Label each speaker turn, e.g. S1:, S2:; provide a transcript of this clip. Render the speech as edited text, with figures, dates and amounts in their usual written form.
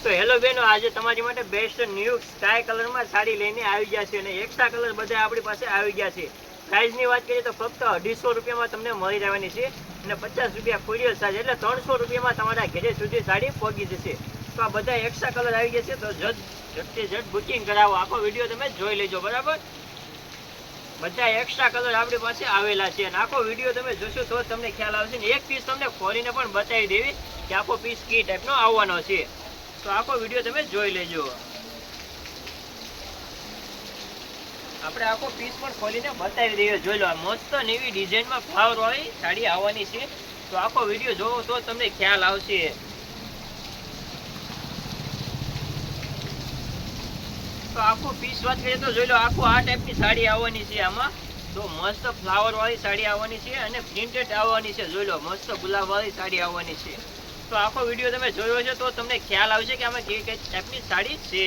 S1: તો હેલો બેનો, આજે તમારી માટે બેસ્ટ ન્યૂ સ્કાય કલરમાં સાડી લઈને આવી ગયા છે અને એક્સ્ટ્રા કલર બધા આપણી પાસે આવી ગયા છે. પ્રાઇસની વાત કરીએ તો ફક્ત 250 રૂપિયામાં તમને મળી રહેવાની છે અને 50 રૂપિયા કુરિયર ચાર્જ, એટલે 300 રૂપિયામાં તમારા ઘરે સુધી સાડી પહોંચી જશે. તો આ બધા એક્સ્ટ્રા કલર આવી ગયા છે, તો ઝટ બુકિંગ કરાવો. આખો વિડીયો તમે જોઈ લેજો, બરાબર. બધા એક્સ્ટ્રા કલર આપણી પાસે આવેલા છે અને આખો વિડીયો તમે જોશો તો તમને ખ્યાલ આવશે ને એક પીસ તમને ખોલીને પણ બતાવી દેવી કે આખો પીસ કી ટાઈપનો આવવાનો છે. તો આખો વિડીયો તમે જોઈ લેજો. આપણે આખો પીસ પણ ખોલીને બતાવી દઈએ, જોઈ લો. મસ્ત નવી ડિઝાઇનમાં ફ્લાવર વાળી સાડી આવવાની છે. તો આખો વિડીયો જોવો તો તમને ખ્યાલ આવશે. તો આખો પીસ વાત કરીએ તો જોઈ લો, આખો આ ટાઈપની સાડી આવવાની છે. આમાં તો મસ્ત ફ્લાવર વાળી સાડી આવવાની છે અને પ્રિન્ટેડ આવવાની છે. જોઈ લો, મસ્ત ગુલાબ વાળી સાડી આવવાની છે. તો આખો વિડીયો તમે જોયો છે તો તમને ખ્યાલ આવશે કે આમાં કેવી કઈ ટાઈપની સાડી છે.